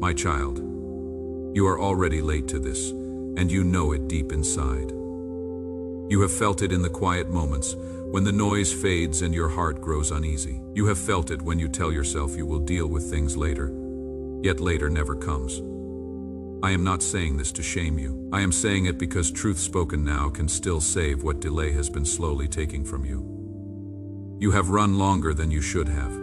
My child, you are already late to this, and you know it deep inside. You have felt it in the quiet moments, when the noise fades and your heart grows uneasy. You have felt it when you tell yourself you will deal with things later, yet later never comes. I am not saying this to shame you. I am saying it because truth spoken now can still save what delay has been slowly taking from you. You have run longer than you should have.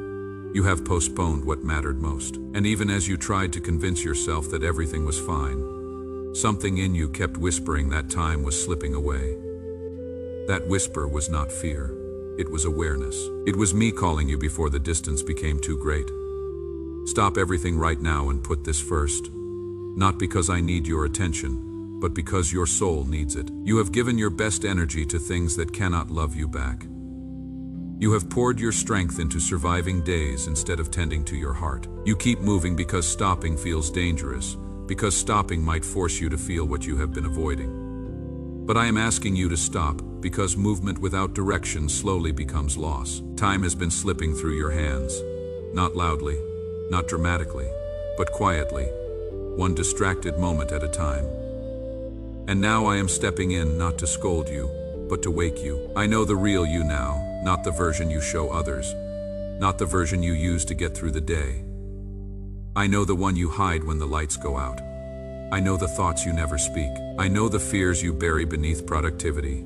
You have postponed what mattered most. And even as you tried to convince yourself that everything was fine, something in you kept whispering that time was slipping away. That whisper was not fear. It was awareness. It was me calling you before the distance became too great. Stop everything right now and put this first. Not because I need your attention, but because your soul needs it. You have given your best energy to things that cannot love you back. You have poured your strength into surviving days instead of tending to your heart. You keep moving because stopping feels dangerous, because stopping might force you to feel what you have been avoiding. But I am asking you to stop, because movement without direction slowly becomes loss. Time has been slipping through your hands, not loudly, not dramatically, but quietly, one distracted moment at a time. And now I am stepping in not to scold you, but to wake you. I know the real you now, not the version you show others, not the version you use to get through the day. I know the one you hide when the lights go out. I know the thoughts you never speak. I know the fears you bury beneath productivity.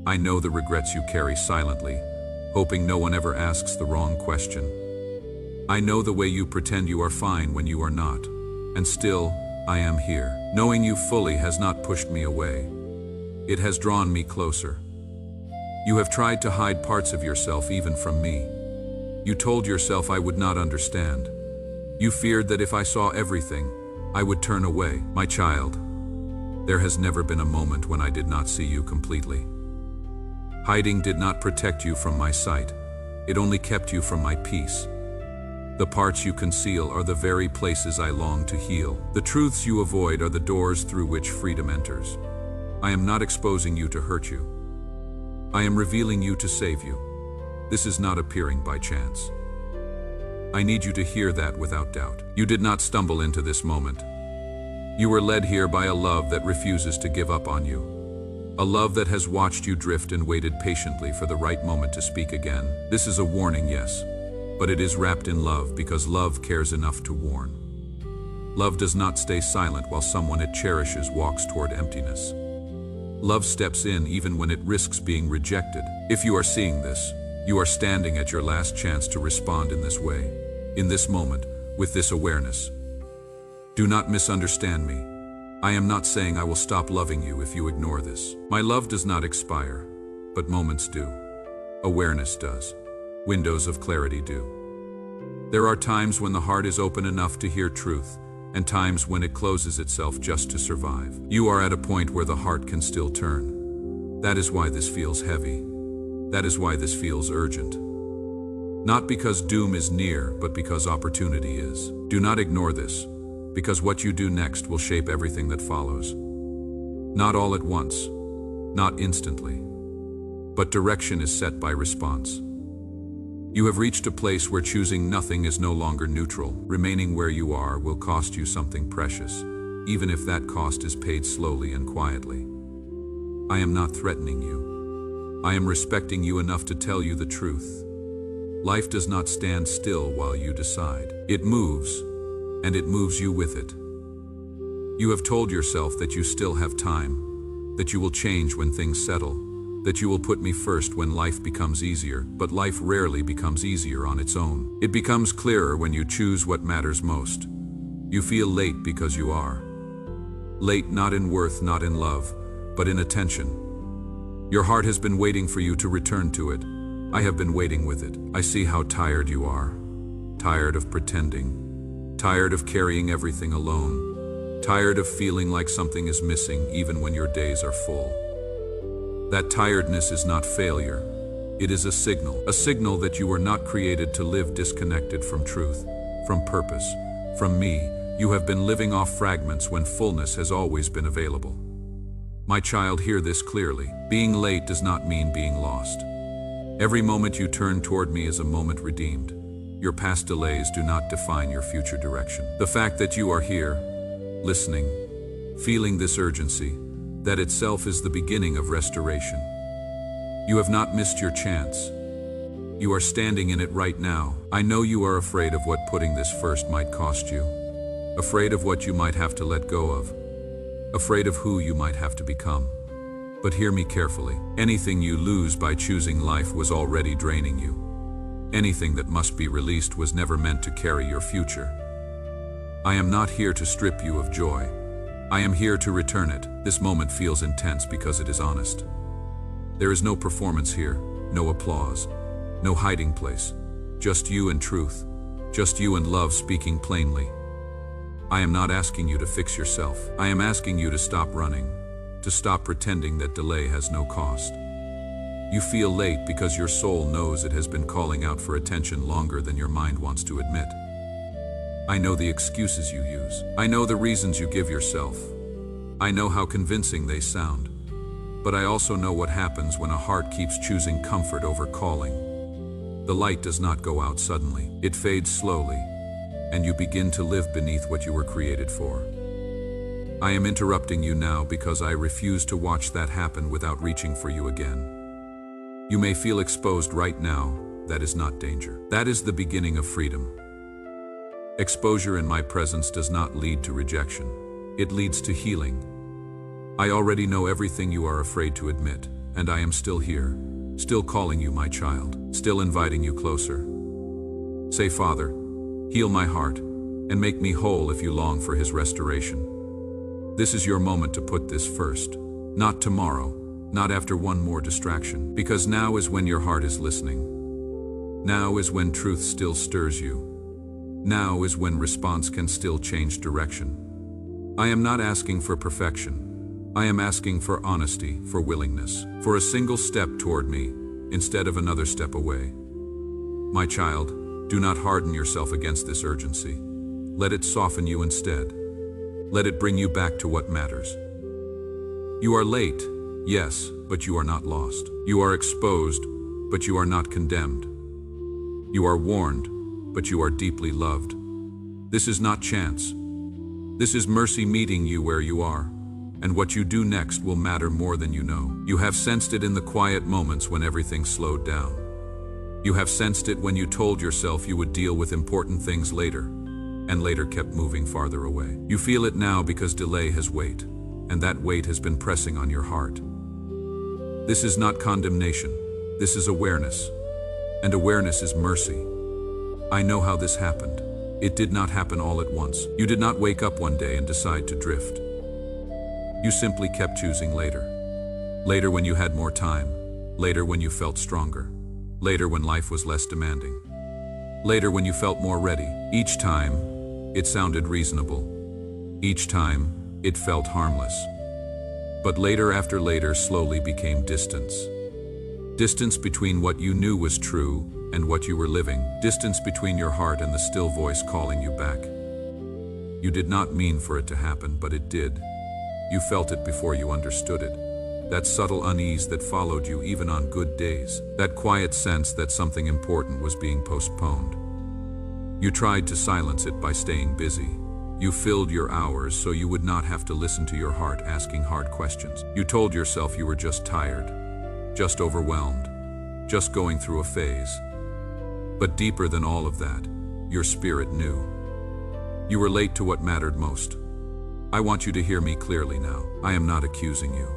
I know the regrets you carry silently, hoping no one ever asks the wrong question. I know the way you pretend you are fine when you are not. And still, I am here. Knowing you fully has not pushed me away. It has drawn me closer. You have tried to hide parts of yourself even from me. You told yourself I would not understand. You feared that if I saw everything, I would turn away. My child, there has never been a moment when I did not see you completely. Hiding did not protect you from my sight. It only kept you from my peace. The parts you conceal are the very places I long to heal. The truths you avoid are the doors through which freedom enters. I am not exposing you to hurt you. I am revealing you to save you. This is not appearing by chance. I need you to hear that without doubt. You did not stumble into this moment. You were led here by a love that refuses to give up on you. A love that has watched you drift and waited patiently for the right moment to speak again. This is a warning, yes, but it is wrapped in love because love cares enough to warn. Love does not stay silent while someone it cherishes walks toward emptiness. Love steps in even when it risks being rejected. If you are seeing this, you are standing at your last chance to respond in this way, in this moment, with this awareness. Do not misunderstand me. I am not saying I will stop loving you if you ignore this. My love does not expire, but moments do. Awareness does. Windows of clarity do. There are times when the heart is open enough to hear truth, and times when it closes itself just to survive. You are at a point where the heart can still turn. That is why this feels heavy. That is why this feels urgent. Not because doom is near, but because opportunity is. Do not ignore this, because what you do next will shape everything that follows. Not all at once, not instantly, but direction is set by response. You have reached a place where choosing nothing is no longer neutral. Remaining where you are will cost you something precious, even if that cost is paid slowly and quietly. I am not threatening you. I am respecting you enough to tell you the truth. Life does not stand still while you decide. It moves, and it moves you with it. You have told yourself that you still have time, that you will change when things settle, that you will put me first when life becomes easier, but life rarely becomes easier on its own. It becomes clearer when you choose what matters most. You feel late because you are. Late not in worth, not in love, but in attention. Your heart has been waiting for you to return to it. I have been waiting with it. I see how tired you are. Tired of pretending. Tired of carrying everything alone. Tired of feeling like something is missing even when your days are full. That tiredness is not failure. It is a signal that you were not created to live disconnected from truth, from purpose, from me. You have been living off fragments when fullness has always been available. My child, hear this clearly. Being late does not mean being lost. Every moment you turn toward me is a moment redeemed. Your past delays do not define your future direction. The fact that you are here, listening, feeling this urgency, that itself is the beginning of restoration. You have not missed your chance. You are standing in it right now. I know you are afraid of what putting this first might cost you. Afraid of what you might have to let go of. Afraid of who you might have to become. But hear me carefully. Anything you lose by choosing life was already draining you. Anything that must be released was never meant to carry your future. I am not here to strip you of joy. I am here to return it. This moment feels intense because it is honest. There is no performance here, no applause, no hiding place. Just you and truth. Just you and love speaking plainly. I am not asking you to fix yourself. I am asking you to stop running, to stop pretending that delay has no cost. You feel late because your soul knows it has been calling out for attention longer than your mind wants to admit. I know the excuses you use. I know the reasons you give yourself. I know how convincing they sound. But I also know what happens when a heart keeps choosing comfort over calling. The light does not go out suddenly. It fades slowly, and you begin to live beneath what you were created for. I am interrupting you now because I refuse to watch that happen without reaching for you again. You may feel exposed right now. That is not danger. That is the beginning of freedom. Exposure in my presence does not lead to rejection. It leads to healing. I already know everything you are afraid to admit, and I am still here, still calling you my child, still inviting you closer. Say, Father, heal my heart, and make me whole if you long for His restoration. This is your moment to put this first, not tomorrow, not after one more distraction, because now is when your heart is listening. Now is when truth still stirs you. Now is when response can still change direction. I am not asking for perfection. I am asking for honesty, for willingness, for a single step toward me, instead of another step away. My child, do not harden yourself against this urgency. Let it soften you instead. Let it bring you back to what matters. You are late, yes, but you are not lost. You are exposed, but you are not condemned. You are warned, but you are deeply loved. This is not chance. This is mercy meeting you where you are, and what you do next will matter more than you know. You have sensed it in the quiet moments when everything slowed down. You have sensed it when you told yourself you would deal with important things later, and later kept moving farther away. You feel it now because delay has weight, and that weight has been pressing on your heart. This is not condemnation. This is awareness, and awareness is mercy. I know how this happened. It did not happen all at once. You did not wake up one day and decide to drift. You simply kept choosing later. Later when you had more time. Later when you felt stronger. Later when life was less demanding. Later when you felt more ready. Each time, it sounded reasonable. Each time, it felt harmless. But later after later slowly became distance. Distance between what you knew was true and what you were living. Distance between your heart and the still voice calling you back. You did not mean for it to happen, but it did. You felt it before you understood it. That subtle unease that followed you even on good days. That quiet sense that something important was being postponed. You tried to silence it by staying busy. You filled your hours so you would not have to listen to your heart asking hard questions. You told yourself you were just tired, just overwhelmed, just going through a phase. But deeper than all of that, your spirit knew. You were late to what mattered most. I want you to hear me clearly now. I am not accusing you.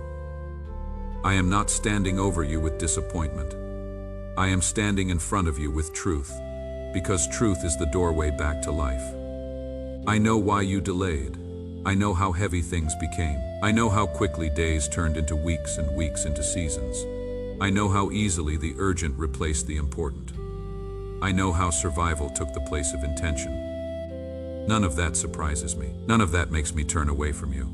I am not standing over you with disappointment. I am standing in front of you with truth, because truth is the doorway back to life. I know why you delayed. I know how heavy things became. I know how quickly days turned into weeks and weeks into seasons. I know how easily the urgent replaced the important. I know how survival took the place of intention. None of that surprises me. None of that makes me turn away from you.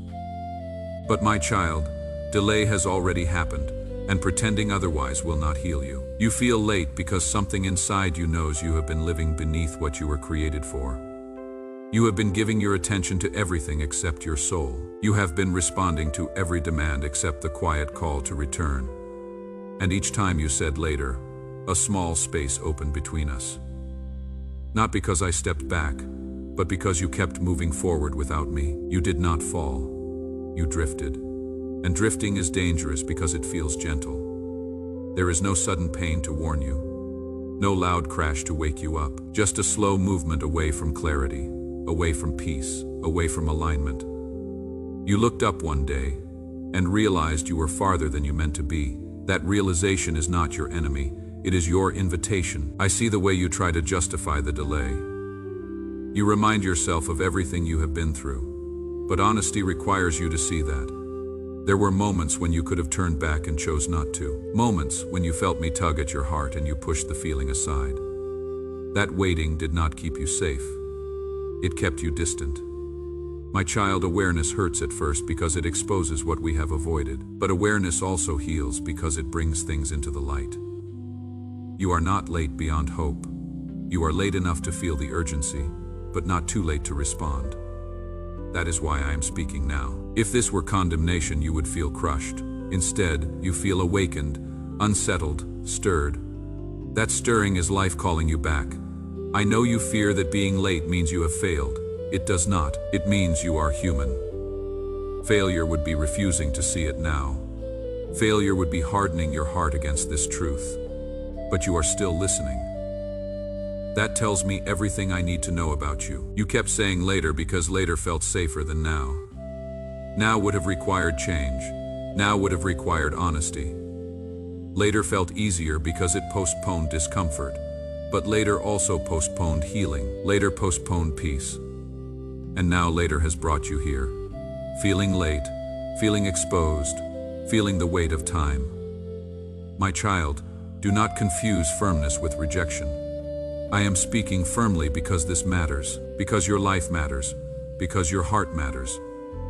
But my child, delay has already happened, and pretending otherwise will not heal you. You feel late because something inside you knows you have been living beneath what you were created for. You have been giving your attention to everything except your soul. You have been responding to every demand except the quiet call to return. And each time you said later, a small space opened between us. Not because I stepped back, but because you kept moving forward without me. You did not fall. You drifted. And drifting is dangerous because it feels gentle. There is no sudden pain to warn you. No loud crash to wake you up. Just a slow movement away from clarity, away from peace, away from alignment. You looked up one day and realized you were farther than you meant to be. That realization is not your enemy. It is your invitation. I see the way you try to justify the delay. You remind yourself of everything you have been through. But honesty requires you to see that. There were moments when you could have turned back and chose not to. Moments when you felt me tug at your heart and you pushed the feeling aside. That waiting did not keep you safe. It kept you distant. My child, awareness hurts at first because it exposes what we have avoided. But awareness also heals because it brings things into the light. You are not late beyond hope. You are late enough to feel the urgency, but not too late to respond. That is why I am speaking now. If this were condemnation, you would feel crushed. Instead, you feel awakened, unsettled, stirred. That stirring is life calling you back. I know you fear that being late means you have failed. It does not. It means you are human. Failure would be refusing to see it now. Failure would be hardening your heart against this truth. But you are still listening. That tells me everything I need to know about you. You kept saying later because later felt safer than now. Now would have required change. Now would have required honesty. Later felt easier because it postponed discomfort. But later also postponed healing. Later postponed peace. And now later has brought you here. Feeling late, feeling exposed, feeling the weight of time. My child, do not confuse firmness with rejection. I am speaking firmly because this matters, because your life matters, because your heart matters.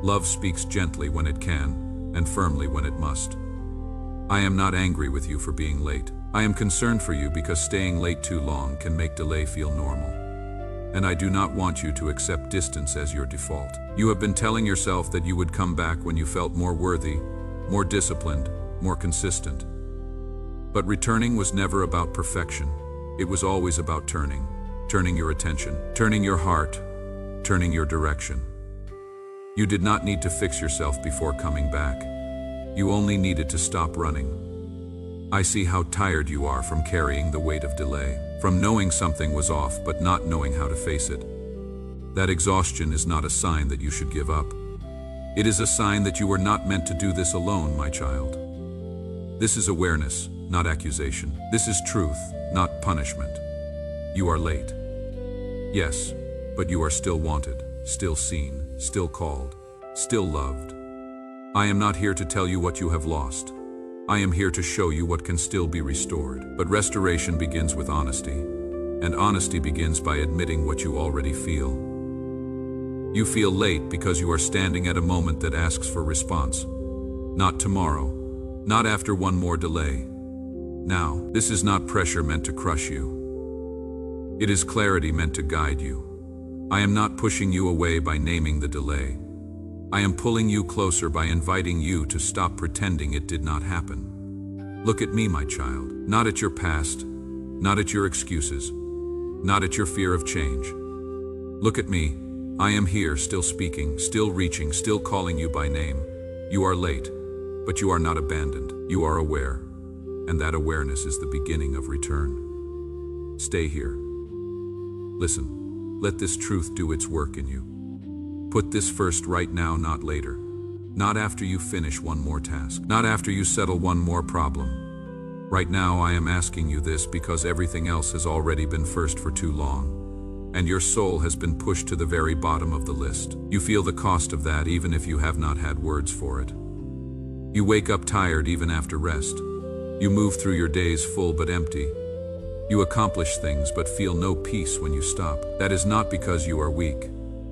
Love speaks gently when it can, and firmly when it must. I am not angry with you for being late. I am concerned for you because staying late too long can make delay feel normal. And I do not want you to accept distance as your default. You have been telling yourself that you would come back when you felt more worthy, more disciplined, more consistent. But returning was never about perfection. It was always about turning your attention, turning your heart, turning your direction. You did not need to fix yourself before coming back. You only needed to stop running. I see how tired you are from carrying the weight of delay, from knowing something was off but not knowing how to face it. That exhaustion is not a sign that you should give up. It is a sign that you were not meant to do this alone, my child. This is awareness, not accusation. This is truth, not punishment. You are late. Yes, but you are still wanted, still seen, still called, still loved. I am not here to tell you what you have lost. I am here to show you what can still be restored. But restoration begins with honesty, and honesty begins by admitting what you already feel. You feel late because you are standing at a moment that asks for response. Not tomorrow, not after one more delay. Now, this is not pressure meant to crush you. It is clarity meant to guide you. I am not pushing you away by naming the delay. I am pulling you closer by inviting you to stop pretending it did not happen. Look at me, my child, not at your past, not at your excuses, not at your fear of change. Look at me. I am here, still speaking, still reaching, still calling you by name. You are late, but you are not abandoned. You are aware. And that awareness is the beginning of return. Stay here. Listen, let this truth do its work in you. Put this first right now, not later. Not after you finish one more task. Not after you settle one more problem. Right now I am asking you this because everything else has already been first for too long. And your soul has been pushed to the very bottom of the list. You feel the cost of that even if you have not had words for it. You wake up tired even after rest. You move through your days full but empty. You accomplish things but feel no peace when you stop. That is not because you are weak.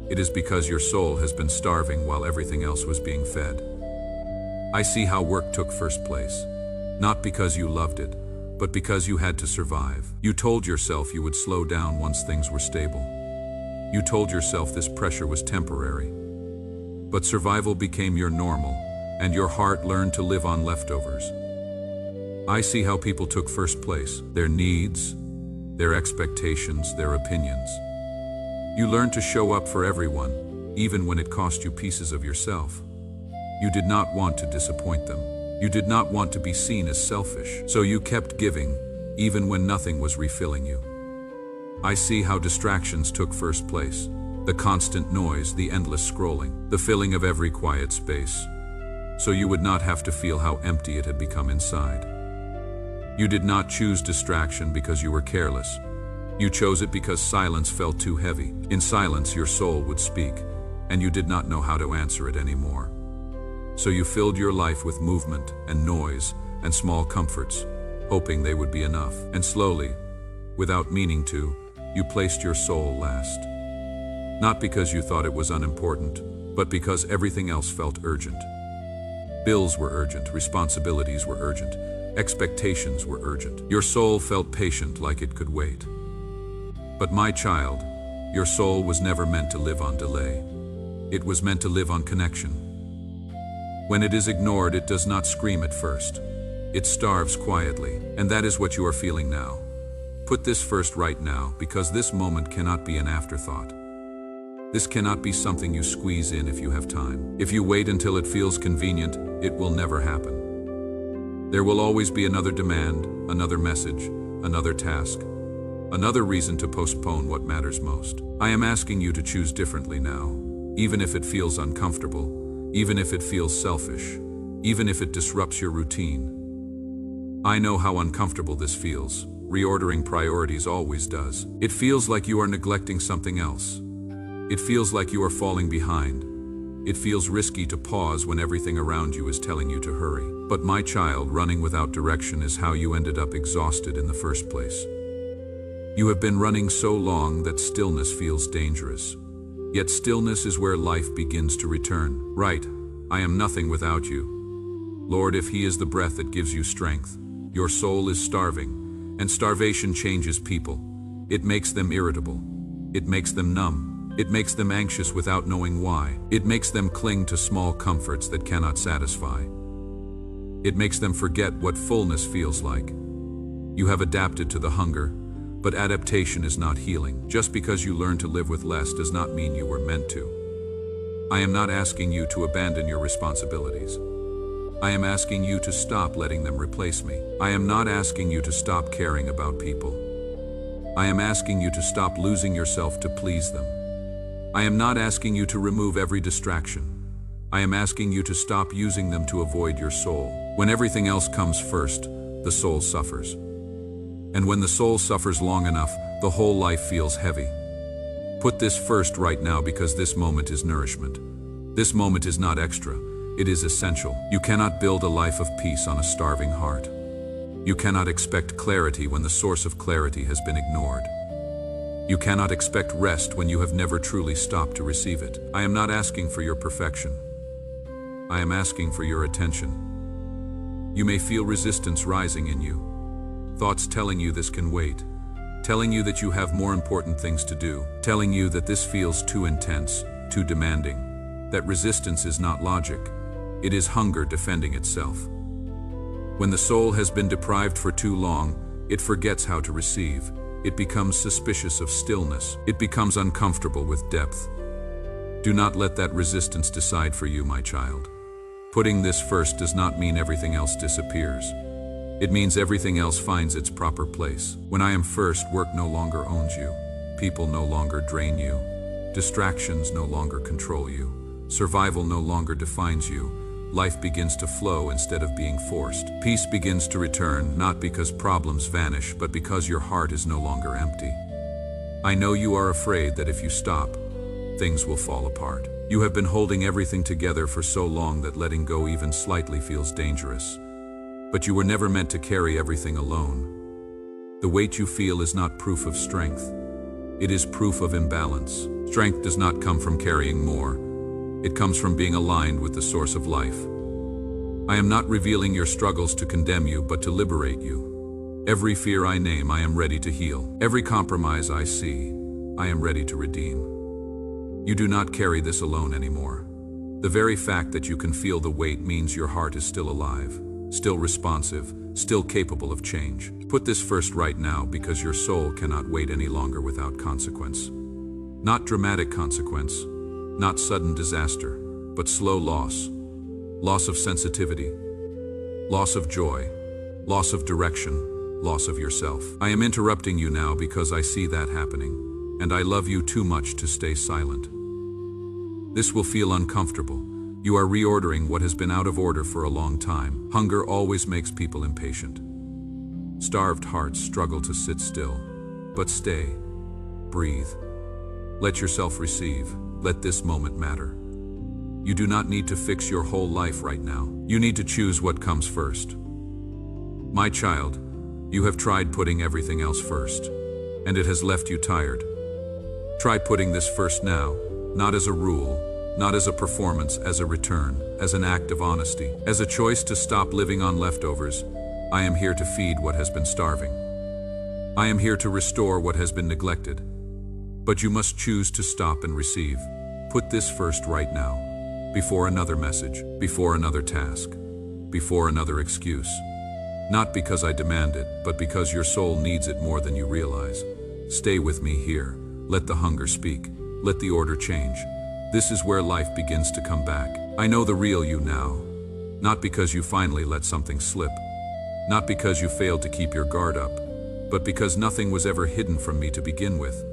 It is because your soul has been starving while everything else was being fed. I see how work took first place. Not because you loved it, but because you had to survive. You told yourself you would slow down once things were stable. You told yourself this pressure was temporary. But survival became your normal, and your heart learned to live on leftovers. I see how people took first place, their needs, their expectations, their opinions. You learned to show up for everyone, even when it cost you pieces of yourself. You did not want to disappoint them. You did not want to be seen as selfish, so you kept giving, even when nothing was refilling you. I see how distractions took first place. The constant noise, the endless scrolling, the filling of every quiet space, so you would not have to feel how empty it had become inside. You did not choose distraction because you were careless. You chose it because silence felt too heavy. In silence, your soul would speak, and you did not know how to answer it anymore. So you filled your life with movement and noise and small comforts, hoping they would be enough. And slowly, without meaning to, you placed your soul last. Not because you thought it was unimportant, but because everything else felt urgent. Bills were urgent, responsibilities were urgent, expectations were urgent. Your soul felt patient, like it could wait. But my child, your soul was never meant to live on delay. It was meant to live on connection. When it is ignored, it does not scream at first. It starves quietly, and that is what you are feeling now. Put this first right now, because this moment cannot be an afterthought. This cannot be something you squeeze in if you have time. If you wait until it feels convenient, it will never happen. There will always be another demand, another message, another task, another reason to postpone what matters most. I am asking you to choose differently now, even if it feels uncomfortable, even if it feels selfish, even if it disrupts your routine. I know how uncomfortable this feels. Reordering priorities always does. It feels like you are neglecting something else. It feels like you are falling behind. It feels risky to pause when everything around you is telling you to hurry. But my child, running without direction is how you ended up exhausted in the first place. You have been running so long that stillness feels dangerous. Yet stillness is where life begins to return. Right, I am nothing without you. Lord, if He is the breath that gives you strength, your soul is starving, and starvation changes people. It makes them irritable. It makes them numb. It makes them anxious without knowing why. It makes them cling to small comforts that cannot satisfy. It makes them forget what fullness feels like. You have adapted to the hunger, but adaptation is not healing. Just because you learn to live with less does not mean you were meant to. I am not asking you to abandon your responsibilities. I am asking you to stop letting them replace me. I am not asking you to stop caring about people. I am asking you to stop losing yourself to please them. I am not asking you to remove every distraction. I am asking you to stop using them to avoid your soul. When everything else comes first, the soul suffers. And when the soul suffers long enough, the whole life feels heavy. Put this first right now, because this moment is nourishment. This moment is not extra, it is essential. You cannot build a life of peace on a starving heart. You cannot expect clarity when the source of clarity has been ignored. You cannot expect rest when you have never truly stopped to receive it. I am not asking for your perfection. I am asking for your attention. You may feel resistance rising in you. Thoughts telling you this can wait. Telling you that you have more important things to do. Telling you that this feels too intense, too demanding. That resistance is not logic. It is hunger defending itself. When the soul has been deprived for too long, it forgets how to receive. It becomes suspicious of stillness. It becomes uncomfortable with depth. Do not let that resistance decide for you, my child. Putting this first does not mean everything else disappears. It means everything else finds its proper place. When I am first, work no longer owns you. People no longer drain you. Distractions no longer control you. Survival no longer defines you. Life begins to flow instead of being forced. Peace begins to return, not because problems vanish, but because your heart is no longer empty. I know you are afraid that if you stop, things will fall apart. You have been holding everything together for so long that letting go even slightly feels dangerous. But you were never meant to carry everything alone. The weight you feel is not proof of strength. It is proof of imbalance. Strength does not come from carrying more. It comes from being aligned with the source of life. I am not revealing your struggles to condemn you, but to liberate you. Every fear I name, I am ready to heal. Every compromise I see, I am ready to redeem. You do not carry this alone anymore. The very fact that you can feel the weight means your heart is still alive, still responsive, still capable of change. Put this first right now because your soul cannot wait any longer without consequence. Not dramatic consequence, not sudden disaster, but slow loss. Loss of sensitivity, loss of joy, loss of direction, loss of yourself. I am interrupting you now because I see that happening, and I love you too much to stay silent. This will feel uncomfortable. You are reordering what has been out of order for a long time. Hunger always makes people impatient. Starved hearts struggle to sit still. But stay. Breathe. Let yourself receive. Let this moment matter. You do not need to fix your whole life right now. You need to choose what comes first. My child, you have tried putting everything else first, and it has left you tired. Try putting this first now, not as a rule, not as a performance, as a return, as an act of honesty, as a choice to stop living on leftovers. I am here to feed what has been starving. I am here to restore what has been neglected. But you must choose to stop and receive. Put this first right now, before another message, before another task, before another excuse. Not because I demand it, but because your soul needs it more than you realize. Stay with me here. Let the hunger speak. Let the order change. This is where life begins to come back. I know the real you now. Not because you finally let something slip. Not because you failed to keep your guard up. But because nothing was ever hidden from me to begin with.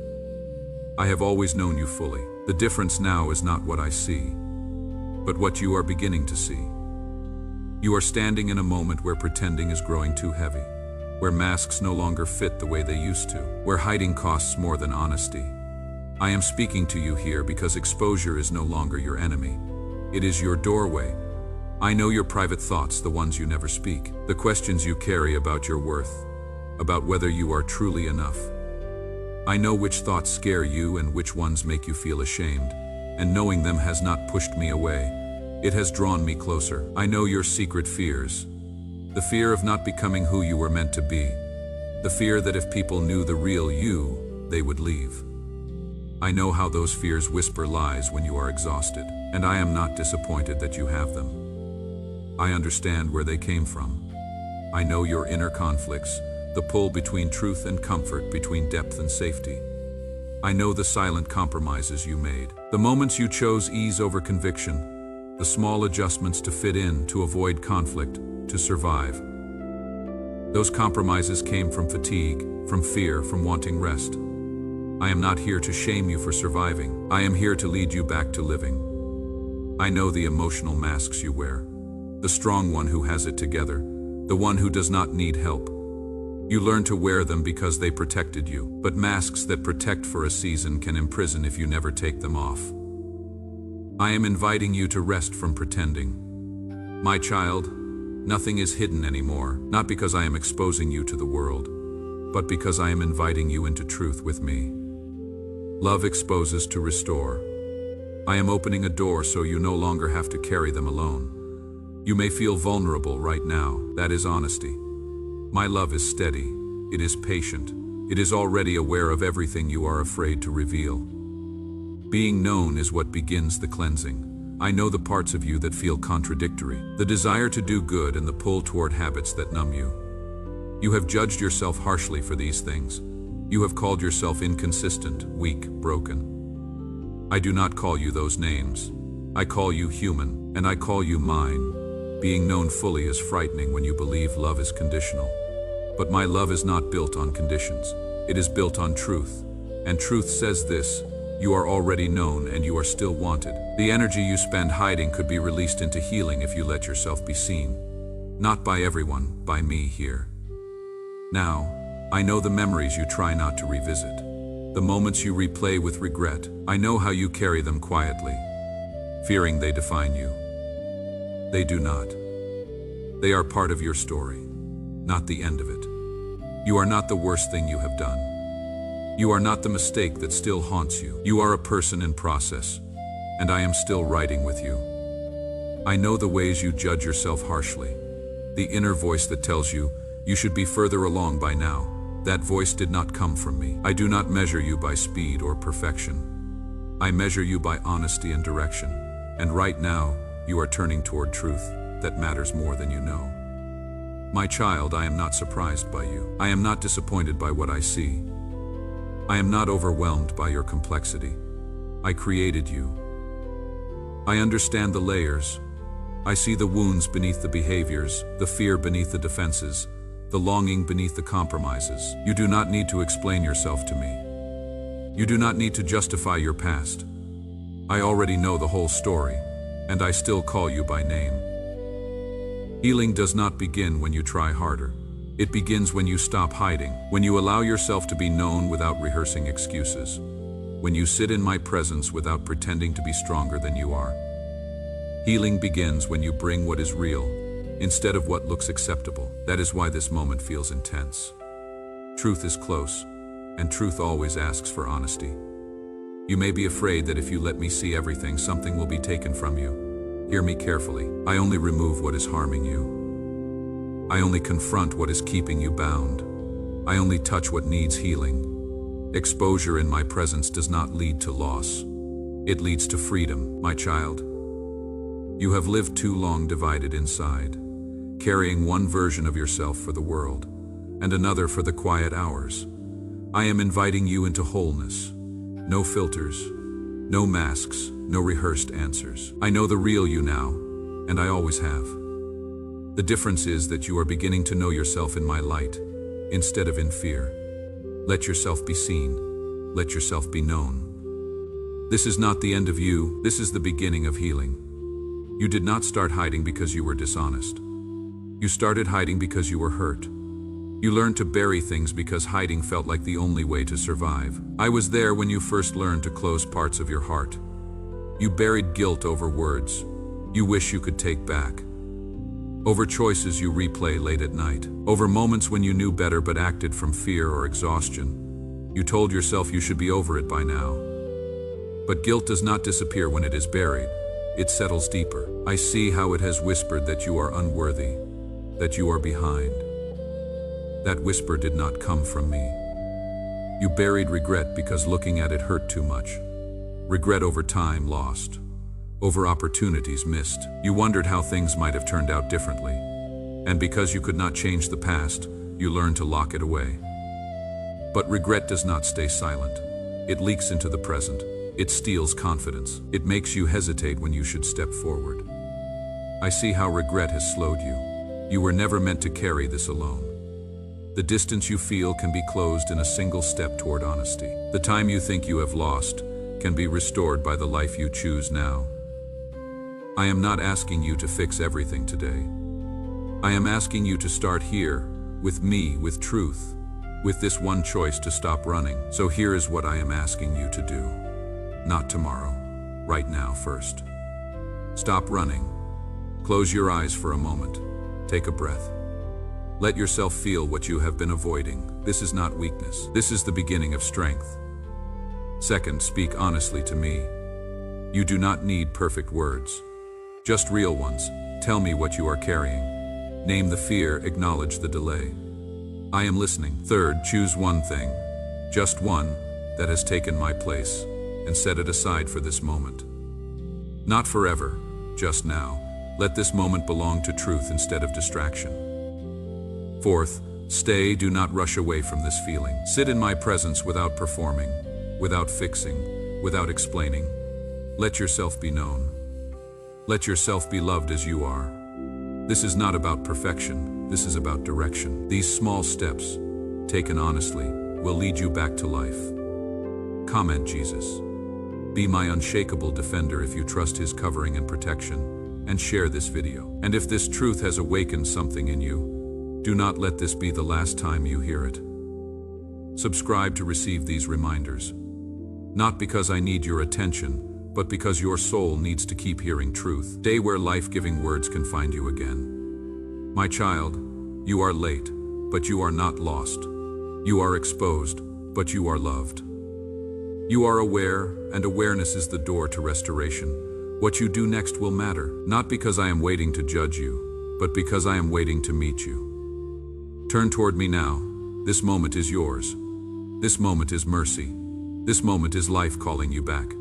I have always known you fully. The difference now is not what I see, but what you are beginning to see. You are standing in a moment where pretending is growing too heavy, where masks no longer fit the way they used to, where hiding costs more than honesty. I am speaking to you here because exposure is no longer your enemy. It is your doorway. I know your private thoughts, the ones you never speak, the questions you carry about your worth, about whether you are truly enough. I know which thoughts scare you and which ones make you feel ashamed, and knowing them has not pushed me away. It has drawn me closer. I know your secret fears. The fear of not becoming who you were meant to be. The fear that if people knew the real you, they would leave. I know how those fears whisper lies when you are exhausted, and I am not disappointed that you have them. I understand where they came from. I know your inner conflicts, the pull between truth and comfort, between depth and safety. I know the silent compromises you made, the moments you chose ease over conviction, the small adjustments to fit in, to avoid conflict, to survive. Those compromises came from fatigue, from fear, from wanting rest. I am not here to shame you for surviving. I am here to lead you back to living. I know the emotional masks you wear, the strong one who has it together, the one who does not need help. You learn to wear them because they protected you, but masks that protect for a season can imprison if you never take them off. I am inviting you to rest from pretending. My child, nothing is hidden anymore, not because I am exposing you to the world, but because I am inviting you into truth with me. Love exposes to restore. I am opening a door so you no longer have to carry them alone. You may feel vulnerable right now. That is honesty. My love is steady. It is patient. It is already aware of everything you are afraid to reveal. Being known is what begins the cleansing. I know the parts of you that feel contradictory, the desire to do good and the pull toward habits that numb you. You have judged yourself harshly for these things. You have called yourself inconsistent, weak, broken. I do not call you those names. I call you human, and I call you mine. Being known fully is frightening when you believe love is conditional. But my love is not built on conditions. It is built on truth. And truth says this: you are already known and you are still wanted. The energy you spend hiding could be released into healing if you let yourself be seen. Not by everyone, by me here. Now, I know the memories you try not to revisit. The moments you replay with regret. I know how you carry them quietly, fearing they define you. They do not. They are part of your story, not the end of it. You are not the worst thing you have done. You are not the mistake that still haunts you. You are a person in process, and I am still writing with you. I know the ways you judge yourself harshly, the inner voice that tells you you should be further along by now. That voice did not come from me. I do not measure you by speed or perfection. I measure you by honesty and direction. And right now, you are turning toward truth that matters more than you know. My child, I am not surprised by you. I am not disappointed by what I see. I am not overwhelmed by your complexity. I created you. I understand the layers. I see the wounds beneath the behaviors, the fear beneath the defenses, the longing beneath the compromises. You do not need to explain yourself to me. You do not need to justify your past. I already know the whole story, and I still call you by name. Healing does not begin when you try harder. It begins when you stop hiding, when you allow yourself to be known without rehearsing excuses, when you sit in my presence without pretending to be stronger than you are. Healing begins when you bring what is real, instead of what looks acceptable. That is why this moment feels intense. Truth is close, and truth always asks for honesty. You may be afraid that if you let me see everything, something will be taken from you. Hear me carefully. I only remove what is harming you. I only confront what is keeping you bound. I only touch what needs healing. Exposure in my presence does not lead to loss. It leads to freedom, my child. You have lived too long divided inside, carrying one version of yourself for the world, and another for the quiet hours. I am inviting you into wholeness. No filters, no masks, no rehearsed answers. I know the real you now, and I always have. The difference is that you are beginning to know yourself in my light, instead of in fear. Let yourself be seen. Let yourself be known. This is not the end of you. This is the beginning of healing. You did not start hiding because you were dishonest. You started hiding because you were hurt. You learned to bury things because hiding felt like the only way to survive. I was there when you first learned to close parts of your heart. You buried guilt over words you wish you could take back, over choices you replay late at night, over moments when you knew better but acted from fear or exhaustion. You told yourself you should be over it by now. But guilt does not disappear when it is buried. It settles deeper. I see how it has whispered that you are unworthy, that you are behind. That whisper did not come from me. You buried regret because looking at it hurt too much. Regret over time lost, over opportunities missed. You wondered how things might have turned out differently. And because you could not change the past, you learned to lock it away. But regret does not stay silent. It leaks into the present. It steals confidence. It makes you hesitate when you should step forward. I see how regret has slowed you. You were never meant to carry this alone. The distance you feel can be closed in a single step toward honesty. The time you think you have lost can be restored by the life you choose now. I am not asking you to fix everything today. I am asking you to start here, with me, with truth, with this one choice to stop running. So here is what I am asking you to do. Not tomorrow, right now first. Stop running. Close your eyes for a moment. Take a breath. Let yourself feel what you have been avoiding. This is not weakness. This is the beginning of strength. Second, speak honestly to me. You do not need perfect words, just real ones. Tell me what you are carrying. Name the fear, acknowledge the delay. I am listening. Third, choose one thing, just one, that has taken my place, and set it aside for this moment. Not forever, just now. Let this moment belong to truth instead of distraction. Fourth, stay, do not rush away from this feeling. Sit in my presence without performing, without fixing, without explaining. Let yourself be known. Let yourself be loved as you are. This is not about perfection, this is about direction. These small steps, taken honestly, will lead you back to life. Comment Jesus. Be my unshakable defender if you trust his covering and protection, and share this video. And if this truth has awakened something in you, do not let this be the last time you hear it. Subscribe to receive these reminders. Not because I need your attention, but because your soul needs to keep hearing truth. Stay where life-giving words can find you again. My child, you are late, but you are not lost. You are exposed, but you are loved. You are aware, and awareness is the door to restoration. What you do next will matter, not because I am waiting to judge you, but because I am waiting to meet you. Turn toward me now. This moment is yours. This moment is mercy. This moment is life calling you back.